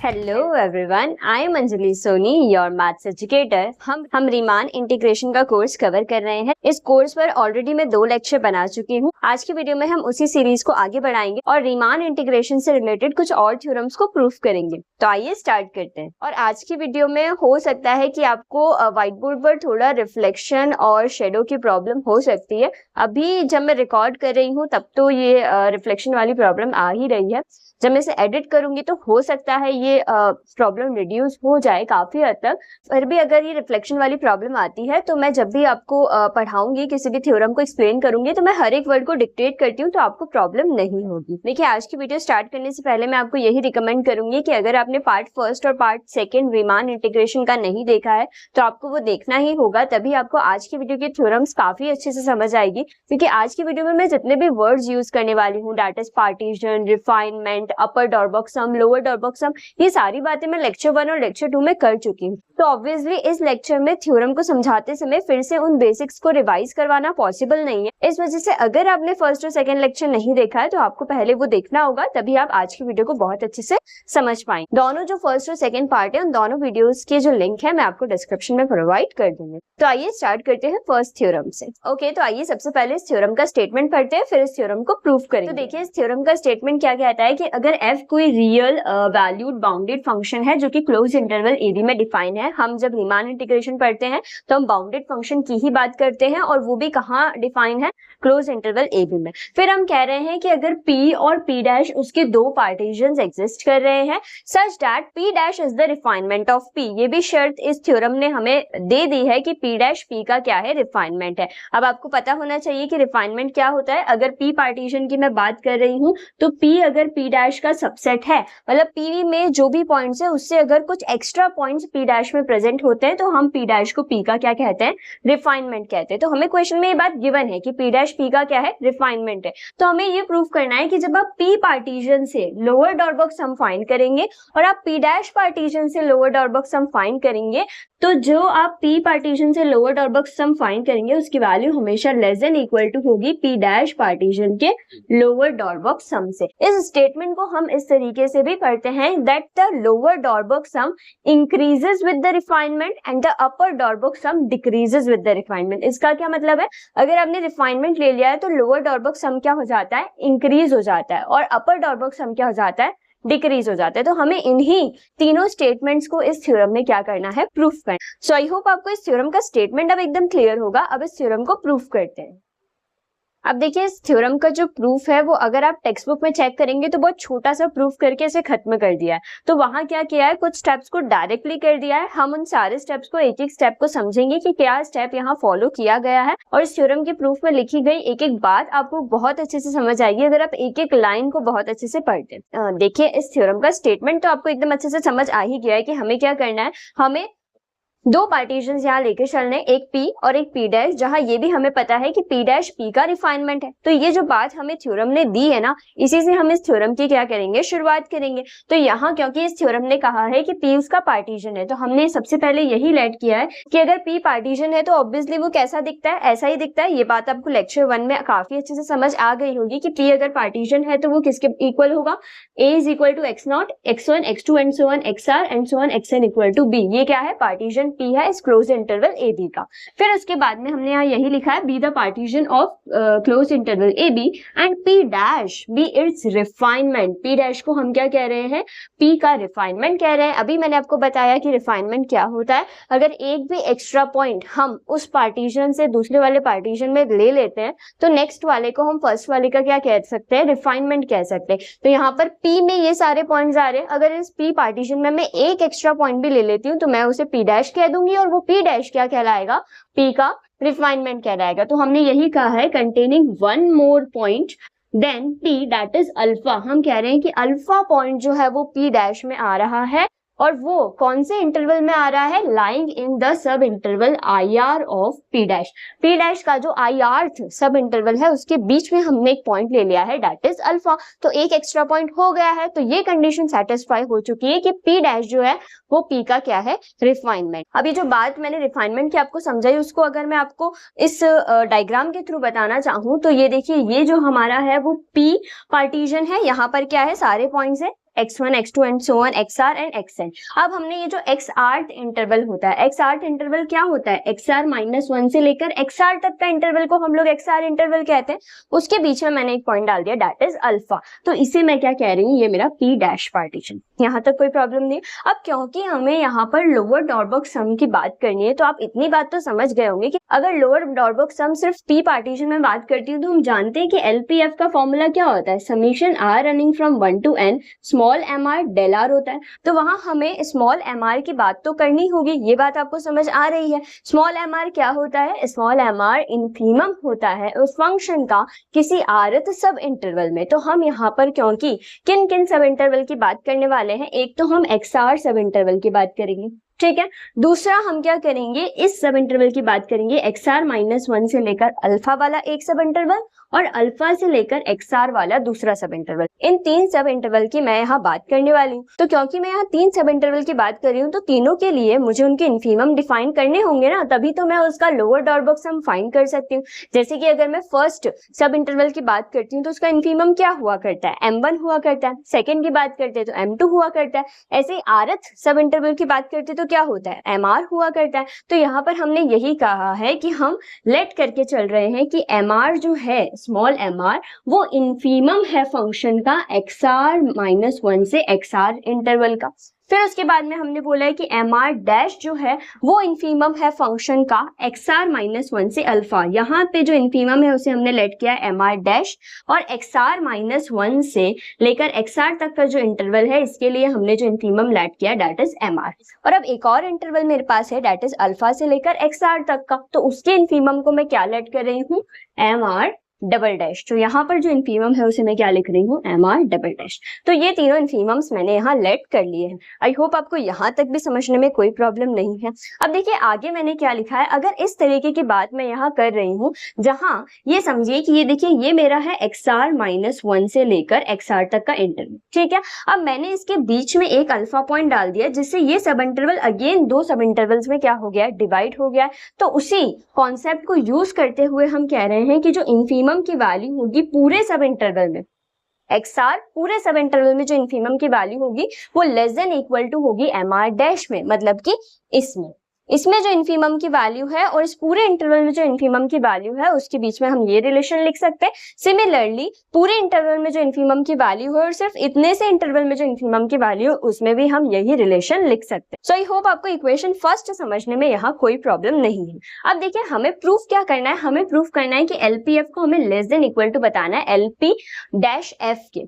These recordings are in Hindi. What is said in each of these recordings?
Hello everyone, I am Anjali Soni, your maths educator. हम रीमान इंटीग्रेशन का कोर्स कवर कर रहे हैं। इस कोर्स पर ऑलरेडी मैं 2 लेक्चर बना चुकी हूँ। आज की वीडियो में हम उसी सीरीज को आगे बढ़ाएंगे और रीमान इंटीग्रेशन से रिलेटेड कुछ और थ्योरम्स को प्रूफ करेंगे। तो आइए स्टार्ट करते हैं। और आज की वीडियो में हो सकता है कि आपको व्हाइट बोर्ड पर थोड़ा रिफ्लेक्शन और शेडो की प्रॉब्लम हो सकती है। अभी जब मैं रिकॉर्ड कर रही हूँ तब तो ये रिफ्लेक्शन वाली प्रॉब्लम आ ही रही है। जब मैं इसे एडिट करूंगी तो हो सकता है ये प्रॉब्लम रिड्यूस हो जाए काफी हद तक। फिर भी अगर ये रिफ्लेक्शन वाली प्रॉब्लम आती है तो मैं जब भी आपको पढ़ाऊंगी, किसी भी थ्योरम को एक्सप्लेन करूंगी, तो मैं हर एक वर्ड को डिक्टेट करती हूँ तो आपको प्रॉब्लम नहीं होगी। देखिए, आज की वीडियो स्टार्ट करने से पहले मैं आपको यही रिकमेंड करूंगी कि अगर आपने पार्ट फर्स्ट और पार्ट सेकेंड रीमान इंटीग्रेशन का नहीं देखा है तो आपको वो देखना ही होगा, तभी आपको आज की वीडियो की थ्योरम्स काफी अच्छे से समझ आएगी। क्योंकि आज की वीडियो में मैं जितने भी वर्ड्स यूज करने वाली हूँ, that is partition, refinement, upper Darboux sum, lower Darboux sum, ये सारी बातें मैं लेक्चर 1 और लेक्चर 2 में कर चुकी हूँ। तो ऑब्वियसली इस लेक्चर में थ्योरम को समझाते समय फिर से उन बेसिक्स को रिवाइज करवाना पॉसिबल नहीं है। इस वजह से अगर आपने फर्स्ट और सेकंड लेक्चर नहीं देखा है तो आपको पहले वो देखना होगा, तभी आप आज की वीडियो को बहुत अच्छे से समझ पाएंगे। दोनों जो फर्स्ट और सेकंड पार्ट है उन दोनों वीडियोस के जो लिंक है मैं आपको डिस्क्रिप्शन में प्रोवाइड कर दूंगी। तो आइए स्टार्ट करते हैं फर्स्ट थ्योरम से। ओके, तो आइए सबसे पहले इस थ्योरम का स्टेटमेंट पढ़ते हैं, फिर इस थ्योरम को प्रूफ करेंगे। तो देखिए, इस थ्योरम का स्टेटमेंट क्या कहता है कि अगर f कोई रियल वैल्यूड बाउंडेड फंक्शन है जो कि क्लोज इंटरवल ab में डिफाइन है। हम जब रीमान इंटीग्रेशन पढ़ते हैं तो हम बाउंडेड फंक्शन की ही बात करते हैं और वो भी कहाँ डिफाइन है, क्लोज इंटरवल ab में। फिर हम कह रहे हैं कि अगर p और p डैश उसके दो पार्टीशंस एग्जिस्ट कर रहे हैं such that p dash is the refinement of p। ये भी शर्त इस थ्योरम ने हमें दे दी है कि p डैश p का क्या है, रिफाइनमेंट है। अब आपको पता होना चाहिए कि रिफाइनमेंट क्या होता है। अगर p पार्टीशन की मैं बात कर रही हूँ तो p अगर p डैश का सबसेट है, मतलब p में जो भी पॉइंट्स है उससे अगर कुछ एक्स्ट्रा पॉइंट्स p डैश में प्रेजेंट होते हैं तो हम p डैश को p का क्या कहते हैं, रिफाइनमेंट कहते हैं। तो हमें क्वेश्चन में ये बात गिवन है कि p डैश p का क्या है, रिफाइनमेंट है। तो हमें ये प्रूव करना है कि जब आप p पार्टीशन से लोअर डॉर्बॉक्स सम फाइंड करेंगे और आप p डैश पार्टीशन से लोअर डॉर्बॉक्स सम फाइंड करेंगे तो जो आप p पार्टीशन से लोअर डॉर्बॉक्स सम फाइंड करेंगे उसकी वैल्यू हमेशा लेस देन इक्वल टू होगी p डैश पार्टीशन के लोअर डॉर्बॉक्स सम से। इस स्टेटमेंट को हम इस तरीके से भी करते हैं that the lower Darboux sum increases with the refinement and the upper Darboux sum decreases with the refinement. इसका क्या मतलब है, अगर आपने रिफाइनमेंट ले लिया है तो लोअर डॉर्बॉक्स सम क्या हो जाता है, इंक्रीज हो जाता है, और अपर डॉर्बॉक्स सम क्या हो जाता है, डिक्रीज हो जाता है। तो हमें इन्हीं तीनों स्टेटमेंट्स को इस थ्योरम में क्या करना है, प्रूफ करना। सो आई होप आपको इस थ्योरम का स्टेटमेंट अब एकदम क्लियर होगा। अब इस थ्योरम को प्रूफ करते हैं। अब देखिए, इस थ्योरम का जो प्रूफ है वो अगर आप टेक्स्ट बुक में चेक करेंगे तो बहुत छोटा सा प्रूफ करके इसे खत्म कर दिया है। तो वहां क्या किया है, कुछ स्टेप्स को डायरेक्टली कर दिया है। हम उन सारे स्टेप्स को एक एक स्टेप को समझेंगे कि क्या स्टेप यहाँ फॉलो किया गया है, और इस थ्योरम के प्रूफ में लिखी गई एक एक बात आपको बहुत अच्छे से समझ आएगी अगर आप एक एक लाइन को बहुत अच्छे से पढ़ते हैं। देखिए, इस थ्योरम का स्टेटमेंट तो आपको एकदम अच्छे से समझ आ ही गया है कि हमें क्या करना है। हमें दो पार्टीशंस यहाँ लेके चलने, एक p और एक p डैश, जहां ये भी हमें पता है कि p डैश p का रिफाइनमेंट है। तो ये जो बात हमें थ्योरम ने दी है ना, इसी से हम इस थ्योरम की क्या करेंगे, शुरुआत करेंगे। तो यहाँ क्योंकि इस थ्योरम ने कहा है कि p उसका पार्टीशन है तो हमने सबसे पहले यही लेट किया है कि अगर p पार्टीशन है तो ऑब्वियसली वो कैसा दिखता है, ऐसा ही दिखता है। ये बात आपको लेक्चर 1 में काफी अच्छे से समझ आ गई होगी कि p अगर पार्टीशन है तो वो किसके इक्वल होगा, a is equal to x0, x1, x2 and so on xr and so on xn equal to b। ये क्या है, पार्टीशन p है इस क्लोज इंटरवल ab का। फिर उसके बाद में हमने यहाँ यही लिखा है b the partition of close interval ab and p dash b it's refinement. p dash को हम क्या कह रहे हैं, p का रिफाइनमेंट कह रहे हैं। अभी मैंने आपको बताया कि रिफाइनमेंट क्या होता है। अगर एक भी एक्स्ट्रा पॉइंट हम उस पार्टीशन से दूसरे वाले पार्टीशन में ले लेते हैं तो नेक्स्ट वाले को हम फर्स्ट वाले का क्या कह सकते हैं, रिफाइनमेंट कह सकते हैं। तो यहाँ पर p में ये सारे पॉइंट्स आ रहे हैं। अगर इस p पार्टीशन में मैं एक एक्स्ट्रा पॉइंट भी ले लेती हूँ तो मैं उसे p डैश कह दूंगी और वो p डैश क्या कहलाएगा, p का रिफाइनमेंट कहलाएगा। तो हमने यही कहा है containing one more point then p that is alpha. हम कह रहे हैं कि अल्फा पॉइंट जो है वो p डैश में आ रहा है और वो कौन से इंटरवल में आ रहा है, lying in the sub interval IR of p dash. p dash का जो IR सब इंटरवल है उसके बीच में हमने एक पॉइंट ले लिया है दैट इज अल्फा। तो एक एक्स्ट्रा पॉइंट हो गया है, तो ये कंडीशन सेटिस्फाई हो चुकी है कि p डैश जो है वो p का क्या है, रिफाइनमेंट। अभी जो बात मैंने रिफाइनमेंट की आपको समझाई उसको अगर मैं आपको इस डायग्राम के थ्रू बताना चाहूँ तो ये देखिए, ये जो हमारा है वो p पार्टीशन है। यहाँ पर क्या है, सारे पॉइंट्स है x1 x2 and so on xr and xn। अब हमने ये जो xrth इंटरवल होता है, xrth इंटरवल क्या होता है, xr-1 से लेकर xr तक का इंटरवल को हम लोग xr इंटरवल कहते हैं। उसके बीच में मैंने एक पॉइंट डाल दिया दैट इज अल्फा, तो इसे मैं क्या कह रही हूँ, ये मेरा p डैश पार्टीशन। यहाँ तक कोई प्रॉब्लम नहीं। अब क्योंकि हमें यहाँ पर लोअर डॉर्बॉक्स सम की बात करनी है, तो आप इतनी बात तो समझ गए होंगे कि अगर लोअर डॉर्बॉक्स सम सिर्फ p पार्टीशन में बात करती हूँ तो हम जानते हैं कि LPF का फॉर्मूला क्या होता है, summation r running from 1 to n small mr del r होता है। तो वहां हमें स्मॉल mr की बात तो करनी होगी, ये बात आपको समझ आ रही है। स्मॉल mr क्या होता है, स्मॉल mr इन्फीमम होता है उस फंक्शन का किसी rth सब इंटरवल में। तो हम यहाँ पर क्योंकि किन किन सब इंटरवल की बात करने वाले हैं, एक तो हम xr सब इंटरवल की बात करेंगे, ठीक है। दूसरा हम क्या करेंगे, इस सब इंटरवल की बात करेंगे xr-1 से लेकर अल्फा वाला एक सब इंटरवल और अल्फा से लेकर xr वाला दूसरा सब इंटरवल। इन 3 सब इंटरवल की मैं यहाँ बात करने वाली हूँ। तो क्योंकि मैं यहाँ 3 सब इंटरवल की बात कर रही हूँ तो तीनों के लिए मुझे उनके इन्फीमम डिफाइन करने होंगे ना, तभी तो मैं उसका लोअर डॉर्बॉक्स सम फाइंड कर सकती हूँ। जैसे कि अगर मैं फर्स्ट सब इंटरवल की बात करती हूँ तो उसका इन्फीमम क्या हुआ करता है, m1 हुआ करता है। सेकेंड की बात करते हैं तो m2 हुआ करता है। ऐसे ही rth सब इंटरवल की बात करते तो क्या होता है, mr हुआ करता है। तो यहाँ पर हमने यही कहा है कि हम लेट करके चल रहे हैं कि mr जो है, स्मॉल mr, वो इन्फीमम है फंक्शन का xr-1 से xr इंटरवल का। फिर उसके बाद में हमने बोला है कि mr डैश जो है वो इन्फीमम है फंक्शन का xr-1 से अल्फा। यहाँ पे जो इन्फीमम है उसे हमने लेट किया है mr डैश, और xr-1 से लेकर xr तक का जो इंटरवल है इसके लिए हमने जो इन्फीमम लेट किया दैट इज mr। और अब एक और इंटरवल मेरे पास है दैट इज अल्फा से लेकर xr तक का, तो उसके इन्फीमम को मैं क्या लेट कर रही हूँ, mr डबल डैश। तो यहाँ पर जो इन्फीमम है उसे मैं क्या लिख रही हूँ, mr डबल डैश। तो ये तीनों इन्फीमम्स मैंने यहाँ लेट कर लिए हैं। आई होप आपको यहाँ तक भी समझने में कोई प्रॉब्लम नहीं है। अब देखिए आगे मैंने क्या लिखा है, अगर इस तरीके की बात मैं यहाँ कर रही हूँ जहाँ ये समझिए कि ये देखिए ये मेरा है xr-1 से लेकर xr तक का इंटरवल, ठीक है। अब मैंने इसके बीच में एक अल्फा पॉइंट डाल दिया जिससे ये सब इंटरवल अगेन 2 सब इंटरवल्स में क्या हो गया, डिवाइड हो गया। तो उसी कॉन्सेप्ट को यूज करते हुए हम कह रहे हैं कि जो इन्फीमम की वैल्यू होगी पूरे सब इंटरवल में, xr पूरे सब इंटरवल में जो इन्फीमम की वैल्यू होगी वो लेस देन इक्वल टू होगी mr डैश में, मतलब कि इसमें जो इन्फीमम की वैल्यू है और इस पूरे इंटरवल में जो इन्फीमम की वैल्यू है उसके बीच में हम ये रिलेशन लिख सकते हैं। सिमिलरली पूरे इंटरवल में जो इन्फीमम की वैल्यू है और सिर्फ इतने से इंटरवल में जो इन्फीमम की वैल्यू है उसमें भी हम यही रिलेशन लिख सकते हैं। सो आई होप आपको इक्वेशन फर्स्ट समझने में यहाँ कोई प्रॉब्लम नहीं है। अब देखिए हमें प्रूफ क्या करना है, हमें प्रूफ करना है कि LPF को हमें लेस देन इक्वल टू बताना है LP डैश F के।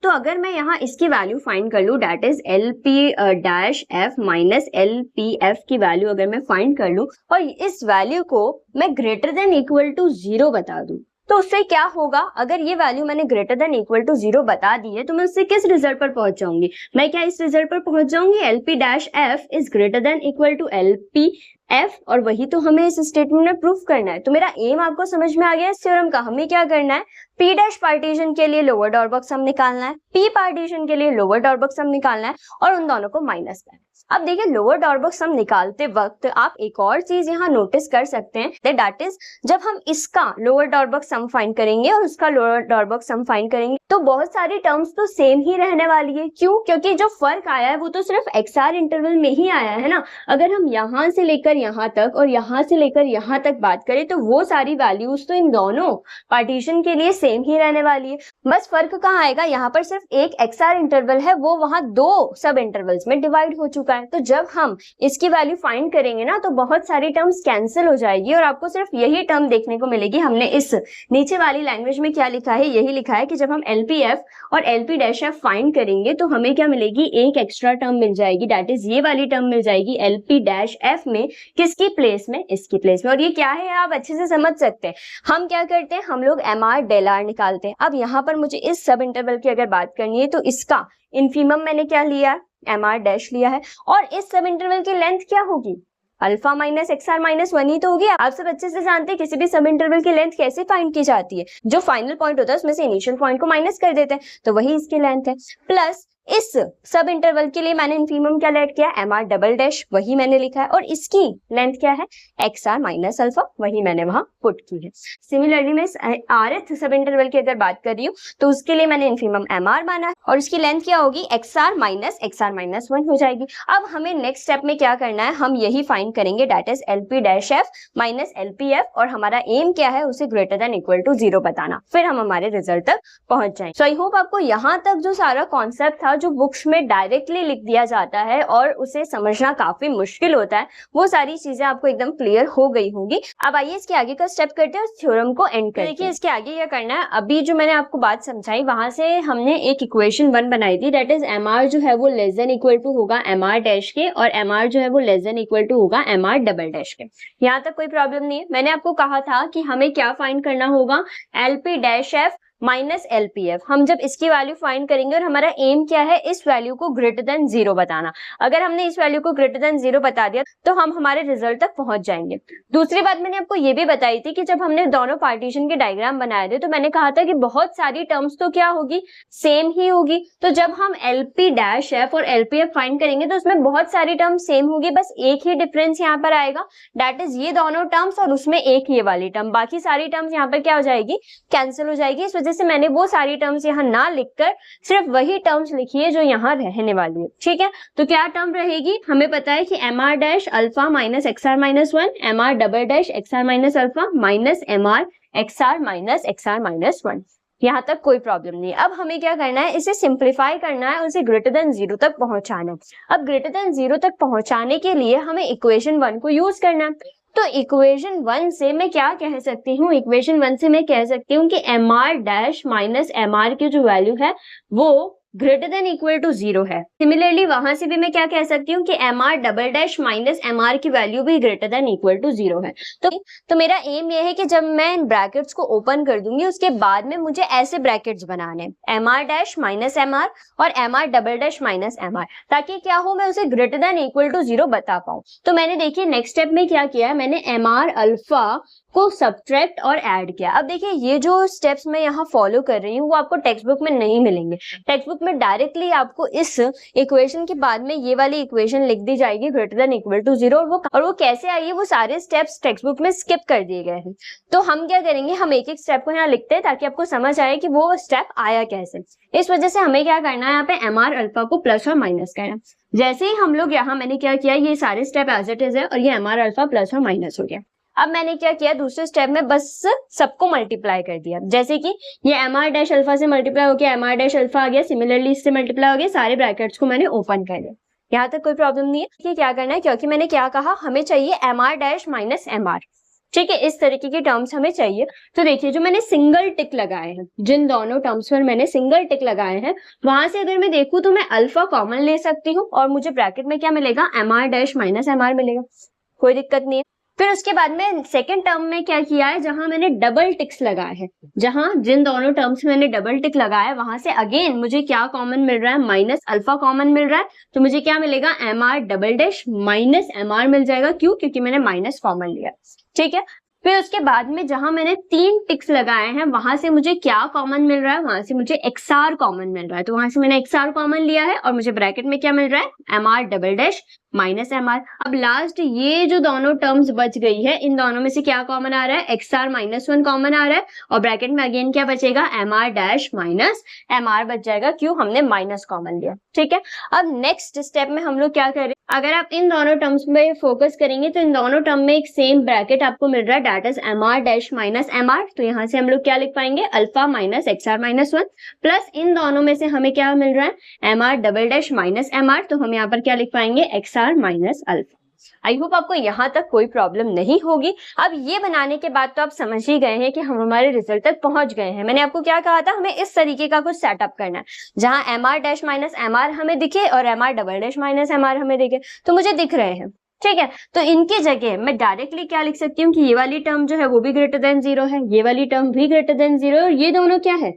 तो अगर मैं यहाँ इसकी वैल्यू फाइंड कर लूँ that is LP dash F minus LPF की वैल्यू अगर मैं फाइंड कर लूं और इस वैल्यू को मैं ग्रेटर देन इक्वल टू 0 बता दूं, तो उससे क्या होगा, अगर ये वैल्यू मैंने ग्रेटर देन इक्वल टू 0 बता दी है तो मैं उससे किस रिजल्ट पर पहुंच जाऊंगी, मैं क्या इस रिजल्ट पर पहुंच जाऊंगी, LP dash F is greater than equal to LP F, और वही तो हमें इस स्टेटमेंट में प्रूफ करना है। तो मेरा एम आपको समझ में आ गया इस थ्योरम का। हमें क्या करना है, P डैश पार्टीशन के लिए लोअर डॉर्बॉक्स सम निकालना है, P पार्टीशन के लिए लोअर डॉर्बॉक्स सम निकालना है और उन दोनों को माइनस करना है। अब देखिए लोअर डॉर्बॉक्स सम निकालते वक्त आप एक और चीज यहाँ नोटिस कर सकते हैं दैट इज जब हम इसका लोअर डॉर्बॉक्स सम फाइंड करेंगे और उसका लोअर डॉर्बॉक्स सम फाइंड करेंगे तो बहुत सारी टर्म्स तो सेम ही रहने वाली है। क्यों? क्योंकि जो फर्क आया है वो तो सिर्फ XR इंटरवल में ही आया है ना। अगर हम यहाँ से लेकर यहाँ तक और यहाँ से लेकर यहाँ तक बात करें तो वो सारी वैल्यूज तो इन दोनों पार्टीशन के लिए सेम ही रहने वाली है। बस फर्क कहाँ आएगा, यहाँ पर सिर्फ एक XR इंटरवल है, वो वहां 2 सब इंटरवल्स में डिवाइड हो चुका है। तो जब हम इसकी वैल्यू फाइंड करेंगे ना तो बहुत सारी टर्म्स कैंसिल हो जाएगी और आपको सिर्फ यही टर्म देखने को मिलेगी। हमने इस नीचे वाली लैंग्वेज में क्या लिखा है, यही लिखा है कि जब हम LPF और LP डैश F फाइंड करेंगे तो हमें क्या मिलेगी, एक एक्स्ट्रा टर्म मिल जाएगी, दैट इज ये वाली टर्म मिल जाएगी LP डैश F में, किसकी प्लेस में, इसकी प्लेस में। और ये क्या है आप अच्छे से समझ सकते हैं। हम क्या करते हैं, हम लोग MR डेल R निकालते हैं। अब यहाँ पर मुझे इस सब इंटरवल की अगर बात करनी है तो इसका इन्फीमम मैंने क्या लिया, MR डैश लिया है, और इस सब इंटरवल की लेंथ क्या होगी, अल्फा माइनस XR माइनस 1 ही तो होगी। आप सब अच्छे से जानते हैं किसी भी सब इंटरवल की लेंथ कैसे फाइंड की जाती है, जो फाइनल पॉइंट होता है उसमें से इनिशियल पॉइंट को माइनस कर देते हैं, तो वही इसकी लेंथ है। प्लस इस सब इंटरवल के लिए मैंने इन्फीमम क्या लेट किया, एम आर डबल डैश, वही मैंने लिखा है, और इसकी लेंथ क्या है, एक्स आर माइनस अल्फा, वही मैंने वहां पुट की है। सिमिलरली मैं rth सब इंटरवल की अगर बात कर रही हूँ तो उसके लिए मैंने इन्फीमम एम आर माना है और उसकी लेंथ क्या होगी, एक्स आर माइनस 1 हो जाएगी। अब हमें नेक्स्ट स्टेप में क्या करना है, हम यही फाइंड करेंगे, that is L P dash F minus L P F, और हमारा एम क्या है, उसे ग्रेटर देन इक्वल टू 0 बताना, फिर हम हमारे रिजल्ट तक पहुंच जाएंगे। सो आई होप आपको यहाँ तक जो सारा कॉन्सेप्ट था, जो बुक्स में डायरेक्टली लिख दिया जाता है और उसे समझना काफी मुश्किल होता है, वो सारी चीजें आपको एकदम क्लियर हो गई होंगी। अब आइए इसके आगे का स्टेप करते हैं, थ्योरम को एंड करते हैं। देखिए इसके आगे क्या करना है, अभी जो मैंने आपको बात समझाई वहां से हमने एक इक्वेशन 1 बनाई थी, दैट इज एम आर जो है वो लेस देन इक्वल टू होगा एम आर डैश के, और एम आर जो है वो लेस देन इक्वल टू होगा एम आर डबल डैश के। यहाँ तक कोई प्रॉब्लम नहीं है। मैंने आपको कहा था कि हमें क्या फाइंड करना होगा, L P dash F minus L P F. हम जब इसकी वैल्यू फाइंड करेंगे और हमारा एम क्या है, इस वैल्यू को ग्रेटर देन 0 बताना। अगर हमने इस वैल्यू को ग्रेटर देन 0 बता दिया तो हम हमारे रिजल्ट तक पहुंच जाएंगे। दूसरी बात मैंने आपको ये भी बताई थी कि जब हमने दोनों पार्टीशन के डायग्राम बनाए थे तो मैंने कहा था कि बहुत सारी टर्म्स तो क्या होगी, सेम ही होगी। तो जब हम एल पी डैश एफ और एल पी एफ फाइंड करेंगे तो उसमें बहुत सारी टर्म्स सेम होगी, बस एक ही डिफरेंस यहाँ पर आएगा, दैट इज ये दोनों टर्म्स और उसमें एक ये वाली टर्म। बाकी सारी टर्म्स यहाँ पर क्या हो जाएगी, कैंसिल हो जाएगी। इस वजह से मैंने वो सारी टर्म्स यहाँ ना लिखकर सिर्फ वही टर्म्स लिखी है जो यहाँ रहने वाली है। ठीक है, तो क्या टर्म रहेगी, हमें पता है कि M R dash alpha minus x are minus 1, M R double dash X are minus alpha minus M R X are minus 1। यहाँ तक कोई प्रॉब्लम नहीं। अब हमें क्या करना है, इसे सिंप्लीफाई करना है, उसे ग्रेटर देन 0 तक पहुंचाना है। अब ग्रेटर देन 0 तक पहुंचाने के लिए हमें इक्वेशन 1 को यूज करना है। तो इक्वेशन 1 से मैं क्या कह सकती हूँ, इक्वेशन 1 से मैं कह सकती हूँ कि M R dash minus M R की जो वैल्यू है वो ग्रेटर देन इक्वल टू 0 है। सिमिलरली वहां से भी मैं क्या कह सकती हूँ कि M R double dash minus M R की वैल्यू भी ग्रेटर देन इक्वल टू 0 है। तो मेरा एम ये है कि जब मैं इन ब्रैकेट्स को ओपन कर दूंगी उसके बाद में मुझे ऐसे ब्रैकेट्स बनाने, M R dash minus M R और M R double dash minus M R, ताकि क्या हो, मैं उसे ग्रेटर देन इक्वल टू 0 बता पाऊं। तो मैंने देखिए नेक्स्ट स्टेप में क्या किया है, मैंने एम आर अल्फा को सब्ट्रैक्ट और ऐड किया। अब देखिए ये जो स्टेप्स मैं यहाँ फॉलो कर रही हूँ वो आपको टेक्स्ट बुक में नहीं मिलेंगे। टेक्स्ट बुक में डायरेक्टली आपको इस इक्वेशन के बाद में ये वाली इक्वेशन लिख दी जाएगी ग्रेटर देन इक्वल टू 0, और वो कैसे आई है वो सारे स्टेप्स टेक्स्ट बुक में स्किप कर दिए गए हैं। तो हम क्या करेंगे, हम एक एक स्टेप को यहाँ लिखते हैं ताकि आपको समझ आए कि वो स्टेप आया कैसे। इस वजह से हमें क्या करना है, यहाँ पे एम आर अल्फा को प्लस और माइनस करना। जैसे ही हम लोग यहाँ, मैंने क्या किया, ये सारे स्टेप एज इट इज है और ये एम आर अल्फा प्लस और माइनस हो गया। अब मैंने क्या किया, दूसरे स्टेप में बस सबको मल्टीप्लाई कर दिया। जैसे कि ये एम आर डैश अल्फा से मल्टीप्लाई हो गया, एम आर डैश अल्फा आ गया, सिमिलरली इससे मल्टीप्लाई हो गया, सारे ब्रैकेट्स को मैंने ओपन कर दिया। यहाँ तक कोई प्रॉब्लम नहीं है कि क्या करना है, क्योंकि मैंने क्या कहा, हमें चाहिए M R dash minus M R. ठीक है, इस तरीके के टर्म्स हमें चाहिए। तो देखिए जो मैंने सिंगल टिक लगाए हैं, जिन दोनों टर्म्स पर मैंने सिंगल टिक लगाए हैं, वहां से अगर मैं देखूं तो मैं अल्फा कॉमन ले सकती हूँ और मुझे ब्रैकेट में क्या मिलेगा, M R dash minus M R मिलेगा, कोई दिक्कत नहीं है। फिर उसके बाद में सेकंड टर्म में क्या किया है, जहां मैंने डबल टिक्स लगाए हैं, जहां जिन दोनों टर्म्स में मैंने डबल टिक लगाया है वहां से अगेन मुझे क्या कॉमन मिल रहा है, माइनस अल्फा कॉमन मिल रहा है। तो मुझे क्या मिलेगा, M R double dash minus M R मिल जाएगा। क्यों, क्योंकि मैंने माइनस कॉमन लिया। ठीक है, फिर उसके बाद में जहां मैंने 3 टिक्स लगाए हैं वहां से मुझे क्या कॉमन मिल रहा है, वहां से मुझे एक्स आर कॉमन मिल रहा है। तो वहां से मैंने एक्स आर कॉमन लिया है और मुझे ब्रैकेट में क्या मिल रहा है, M R double dash minus M R. अब लास्ट ये जो दोनों टर्म्स बच गई है, इन दोनों में से क्या कॉमन आ रहा है, एक्स आर माइनस 1 कॉमन आ रहा है और ब्रैकेट में अगेन क्या बचेगा, M R dash minus M R बच जाएगा। क्यों, हमने माइनस कॉमन लिया। ठीक है, अब नेक्स्ट स्टेप में हम लोग क्या करें, अगर आप इन दोनों टर्म्स में फोकस करेंगे तो इन दोनों टर्म में एक सेम ब्रैकेट आपको मिल रहा है, that is M R dash minus M R. तो यहाँ से हम लोग क्या लिख पाएंगे, alpha minus x are minus 1 plus इन दोनों में से हमें क्या मिल रहा है, M R double dash minus M R. तो हम यहाँ पर क्या लिख पाएंगे, x are minus alpha. I hope आपको यहाँ तक कोई प्रॉब्लम नहीं होगी। अब ये बनाने के बाद तो आप समझ ही गए हैं कि हम हमारे रिजल्ट तक पहुंच गए हैं। मैंने आपको क्या कहा था, हमें इस तरीके का कुछ सेटअप करना है जहां M R dash minus M R हमें दिखे और M R double dash minus M R हमें दिखे। तो मुझे दिख रहे हैं। ठीक है, तो इनकी जगह मैं डायरेक्टली क्या लिख सकती हूँ कि ये वाली टर्म जो है वो भी ग्रेटर देन 0 है, ये वाली टर्म भी ग्रेटर देन 0 है और ये दोनों क्या है,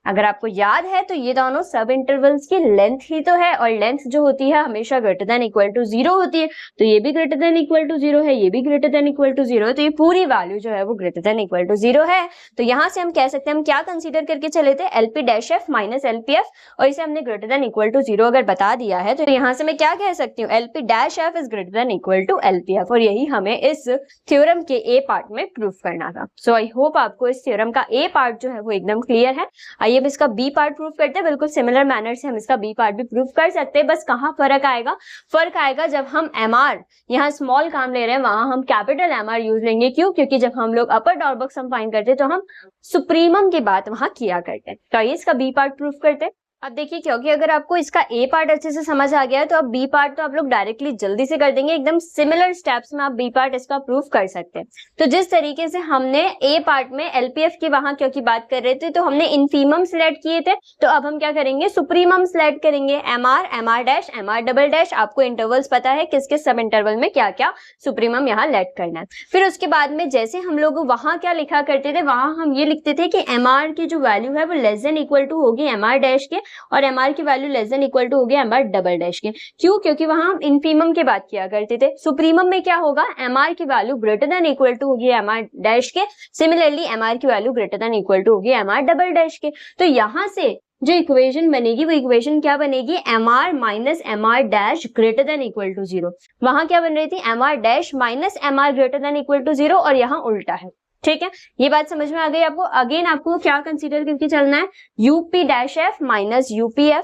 अगर आपको याद है तो ये दोनों सब इंटरवल्स की लेंथ ही तो है, और लेंथ जो होती है हमेशा ग्रेटर देन इक्वल टू 0 होती है, तो ये भी ग्रेटर देन इक्वल टू 0 है, ये भी ग्रेटर देन इक्वल टू 0 है, तो ये पूरी वैल्यू जो है वो ग्रेटर देन इक्वल टू 0 है। तो यहाँ से हम कह सकते हैं, हम क्या कंसीडर करके चले थे, LP dash F minus LPF, और इसे हमने ग्रेटर देन इक्वल टू 0 अगर बता दिया है तो यहाँ से मैं क्या कह सकती हूँ, LP dash F is greater than equal to LPF, और यही हमें इस थ्योरम के ए पार्ट में प्रूफ करना था। सो आई होप आपको इस थ्योरम का ए पार्ट जो है वो एकदम क्लियर है। आइए अब इसका बी पार्ट प्रूफ करते हैं। बिल्कुल सिमिलर मैनर से हम इसका बी पार्ट भी प्रूफ कर सकते हैं, बस कहाँ फर्क आएगा, फर्क आएगा जब हम MR यहाँ स्मॉल काम ले रहे हैं वहां हम कैपिटल MR यूज लेंगे। क्यों? क्योंकि जब हम लोग अपर डॉर्बक सम फाइंड करते हैं तो हम सुप्रीमम की बात वहां किया करते हैं। तो आइए इसका बी पार्ट प्रूफ करते हैं। अब देखिए, क्योंकि अगर आपको इसका ए पार्ट अच्छे से समझ आ गया है तो अब बी पार्ट तो आप लोग डायरेक्टली जल्दी से कर देंगे, एकदम सिमिलर स्टेप्स में आप बी पार्ट इसका प्रूफ कर सकते हैं। तो जिस तरीके से हमने ए पार्ट में LPF की वहां क्योंकि बात कर रहे थे तो हमने इनफीमम सिलेक्ट किए थे, तो अब हम क्या करेंगे, सुप्रीमम सिलेक्ट करेंगे, MR, MR dash, MR double dash. आपको इंटरवल्स पता है किस किस सब इंटरवल में क्या क्या सुप्रीमम यहाँ लेट करना है। फिर उसके बाद में जैसे हम लोग वहां क्या लिखा करते थे, वहां हम ये लिखते थे कि MR की जो वैल्यू है वो लेस देन इक्वल टू होगी MR डैश के, और MR की value less than equal to होगी MR डबल डैश के। क्यों? क्योंकि वहां हम इनफीमम की बात किया करते थे। सुप्रीमम में क्या होगा, MR की value greater than equal to होगी MR डैश के, सिमिलरली MR की value greater than equal to होगी MR डबल डैश के। तो यहां से जो इक्वेशन बनेगी वो इक्वेशन क्या बनेगी, MR minus MR dash greater than equal to 0। वहां क्या बन रही थी, MR dash minus MR greater than equal to 0, और यहाँ उल्टा है। ठीक है, ये बात समझ में आ गई आपको। अगेन आपको क्या कंसीडर करके चलना है, UP dash F minus UPF,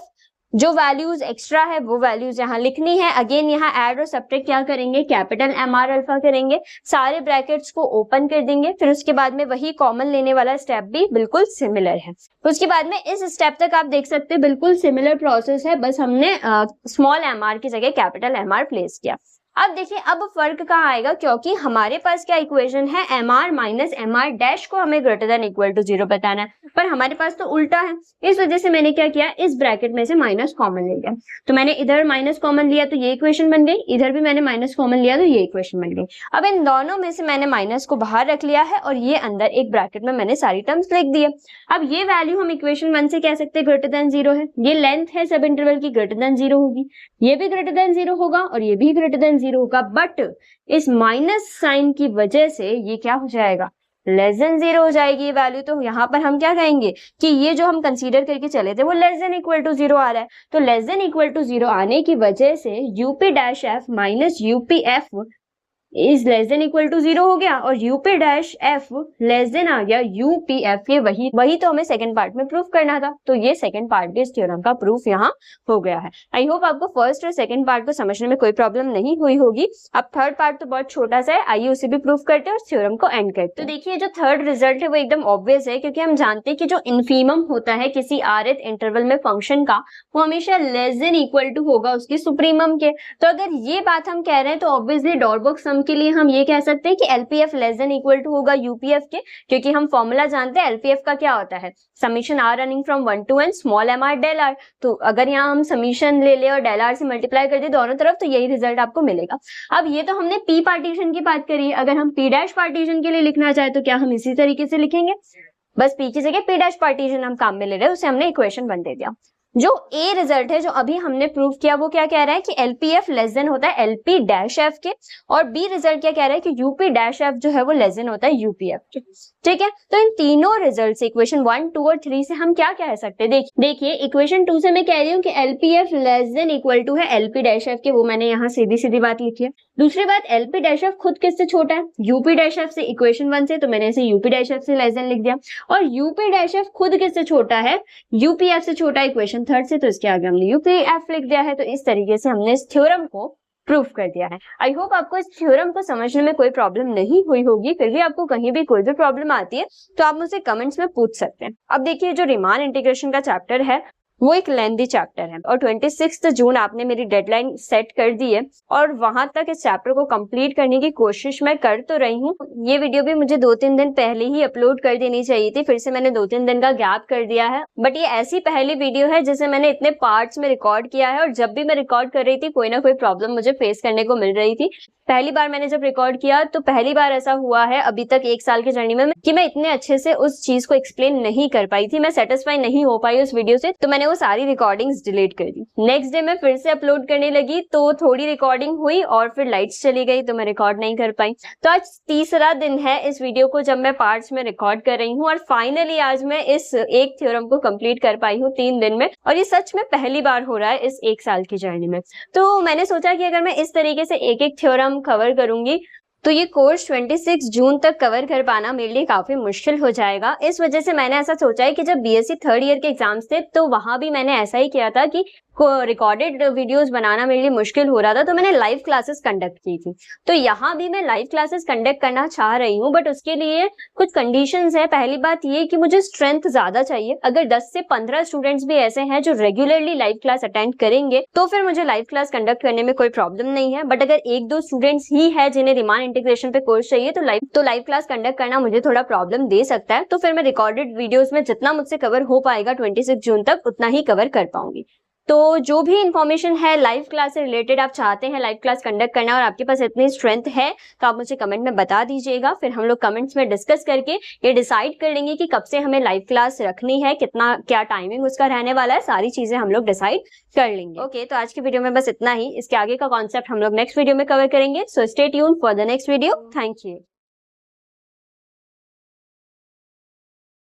जो वैल्यूज एक्स्ट्रा है वो वैल्यूज यहाँ लिखनी है। अगेन यहाँ ऐड और सब्ट्रैक्ट क्या करेंगे, कैपिटल MR अल्फा करेंगे, सारे ब्रैकेट्स को ओपन कर देंगे। फिर उसके बाद में वही कॉमन लेने वाला स्टेप भी बिल्कुल सिमिलर है। उसके बाद में इस स्टेप तक आप देख सकते हैं बिल्कुल सिमिलर प्रोसेस है, बस हमने स्मॉल MR की जगह कैपिटल MR प्लेस किया। अब देखिए, अब फर्क कहाँ आएगा, क्योंकि हमारे पास क्या इक्वेशन है, MR माइनस MR डैश को हमें ग्रेटर देन इक्वल टू 0 बताना है, पर हमारे पास तो उल्टा है। इस वजह से मैंने क्या किया, इस ब्रैकेट में से माइनस कॉमन ले लिया। तो मैंने इधर माइनस कॉमन लिया तो ये इक्वेशन बन गई, इधर भी मैंने माइनस कॉमन लिया तो ये इक्वेशन बन गई। अब इन दोनों में से मैंने माइनस को बाहर रख लिया है और ये अंदर एक ब्रैकेट में मैंने सारी टर्म्स लिख दी है। अब ये वैल्यू हम इक्वेशन 1 से कह सकते हैं ग्रेटर देन 0 है। ये लेंथ है सब इंटरवल की, ग्रेटर देन 0 होगी, ये भी ग्रेटर देन 0 होगा और ये भी ग्रेटर देन 0 होगा। बट इस माइनस साइन की वजह से ये क्या हो जाएगा, लेस देन 0 हो जाएगी ये वैल्यू। तो यहाँ पर हम क्या कहेंगे कि ये जो हम कंसीडर करके चले थे वो लेस देन इक्वल टू 0 आ रहा है। तो लेस देन इक्वल टू 0 आने की वजह से UP dash F minus UPF is less than equal to 0 हो गया, और UP dash F less than आ गया UPF। ये वही तो हमें सेकंड पार्ट में प्रूफ करना था। तो ये सेकंड पार्ट भी इस थ्योरम का प्रूफ यहाँ हो गया है। आई होप आपको फर्स्ट और सेकंड पार्ट को समझने में कोई प्रॉब्लम नहीं हुई होगी। अब थर्ड पार्ट तो बहुत छोटा सा है, आइए उसे भी प्रूफ करते हैं और थ्योरम को एंड करते हैं। तो देखिए, जो थर्ड रिजल्ट है वो एकदम ऑब्वियस है, क्योंकि हम जानते हैं कि जो इनफीमम होता है किसी rth इंटरवल में फंक्शन का, वो हमेशा लेस देन इक्वल टू होगा उसकी सुप्रीमम के। तो अगर ये बात हम कह रहे हैं तो ऑब्वियसली डॉर्बक सम के लिए हम ये कह सकते हैं कि LPF less than equal to होगा UPF के, क्योंकि हम फॉर्मूला जानते हैं LPF का क्या होता है, summation R running from 1 to n small MR del R। तो अगर यहाँ हम समीशन ले ले और डेल R से मल्टीप्लाई कर दे दोनों तरफ तो यही रिजल्ट आपको मिलेगा। अब ये तो हमने P पार्टीशन की बात करी है, अगर हम P डैश पार्टीशन के लिए लिखना चाहे तो क्या हम इसी तरीके से लिखेंगे, बस P की जगह P डैश पार्टीशन हम काम में ले रहे हैं, उसे हमने इक्वेशन 1 दे दिया। जो ए रिजल्ट है जो अभी हमने प्रूव किया वो क्या कह रहा है कि LPF लेस देन होता है LP डैश एफ के, और बी रिजल्ट क्या कह रहा है कि UP डैश एफ जो है वो लेस देन होता है UPF के। ठीक है, तो इन तीनों रिजल्ट से इक्वेशन 1, 2 और 3 से हम क्या कह सकते हैं, देखिए इक्वेशन 2 से मैं कह रही हूँ कि LPF less than equal to है LP डैश एफ के, वो मैंने यहाँ सीधी सीधी बात लिखी है। दूसरी बात, LP डैश एफ खुद किससे छोटा है, UP डैश एफ से, इक्वेशन 1 से, तो मैंने इसे UP डैश एफ से लेस देन लिख दिया। और UP डैश एफ खुद किससे छोटा है, UPF से छोटा, इक्वेशन 3 से, तो इसके आगे हमने UPF लिख दिया है। तो इस तरीके से हमने इस थ्योरम को प्रूफ कर दिया है। आई होप आपको इस थ्योरम को समझने में कोई प्रॉब्लम नहीं हुई होगी। फिर भी आपको कहीं भी कोई भी प्रॉब्लम आती है तो आप मुझसे कमेंट्स में पूछ सकते हैं। अब देखिए, जो रीमान इंटीग्रेशन का चैप्टर है वो एक लेंथी चैप्टर है और 26 जून आपने मेरी डेडलाइन सेट कर दी है और वहां तक इस चैप्टर को कंप्लीट करने की कोशिश मैं कर तो रही हूँ। ये वीडियो भी मुझे 2-3 दिन पहले ही अपलोड कर देनी चाहिए थी, फिर से मैंने 2-3 दिन का गैप कर दिया है। बट ये ऐसी पहली वीडियो है जिसे मैंने इतने पार्ट्स में रिकॉर्ड किया है और जब भी मैं रिकॉर्ड कर रही थी कोई ना कोई प्रॉब्लम मुझे फेस करने को मिल रही थी। पहली बार मैंने जब रिकॉर्ड किया तो पहली बार ऐसा हुआ है अभी तक 1 साल की जर्नी में कि मैं इतने अच्छे से उस चीज को एक्सप्लेन नहीं कर पाई थी, मैं सेटिस्फाई नहीं हो पाई उस वीडियो से, तो मैंने वो सारी रिकॉर्डिंग्स डिलीट कर दी। नेक्स्ट डे मैं फिर से अपलोड करने लगी तो थोड़ी रिकॉर्डिंग हुई और फिर लाइट्स चली गई तो मैं रिकॉर्ड नहीं कर पाई। तो आज तीसरा दिन है इस वीडियो को जब मैं पार्ट्स में रिकॉर्ड कर रही हूँ और फाइनली आज मैं इस एक थ्योरम को कंप्लीट कर पाई हूँ 3 दिन में, और ये सच में पहली बार हो रहा है इस 1 साल की जर्नी में। तो मैंने सोचा कि अगर मैं इस तरीके से एक एक थ्योरम कवर करूंगी तो ये कोर्स 26 जून तक कवर कर पाना मेरे लिए काफी मुश्किल हो जाएगा। इस वजह से मैंने ऐसा सोचा है कि जब बीएससी 3rd ईयर के एग्जाम्स थे तो वहां भी मैंने ऐसा ही किया था कि रिकॉर्डेड वीडियोस बनाना मेरे लिए मुश्किल हो रहा था, तो मैंने लाइव क्लासेस कंडक्ट की थी। तो यहाँ भी मैं लाइव क्लासेस कंडक्ट करना चाह रही हूँ, बट उसके लिए कुछ कंडीशंस है। पहली बात ये कि मुझे स्ट्रेंथ ज्यादा चाहिए। अगर 10 से 15 स्टूडेंट्स भी ऐसे हैं जो रेगुलरली लाइव क्लास अटेंड करेंगे तो फिर मुझे लाइव क्लास कंडक्ट करने में कोई प्रॉब्लम नहीं है। बट अगर 1-2 स्टूडेंट्स ही है जिन्हें रीमान इंटीग्रेशन पे कोर्स चाहिए तो लाइव क्लास कंडक्ट करना मुझे थोड़ा प्रॉब्लम दे सकता है। तो फिर मैं रिकॉर्डेड वीडियोस में जितना मुझसे कवर हो पाएगा 26 जून तक उतना ही कवर कर पाऊंगी। तो जो भी इंफॉर्मेशन है लाइव क्लास से रिलेटेड आप चाहते हैं लाइव क्लास कंडक्ट करना और आपके पास इतनी स्ट्रेंथ है तो आप मुझे कमेंट में बता दीजिएगा। फिर हम लोग कमेंट्स में डिस्कस करके ये डिसाइड कर लेंगे कि कब से हमें लाइव क्लास रखनी है, कितना क्या टाइमिंग उसका रहने वाला है, सारी चीजें हम लोग डिसाइड कर लेंगे। ओके, तो आज की वीडियो में बस इतना ही। इसके आगे का कॉन्सेप्ट हम लोग नेक्स्ट वीडियो में कवर करेंगे। So stay tuned for the next video. Thank you.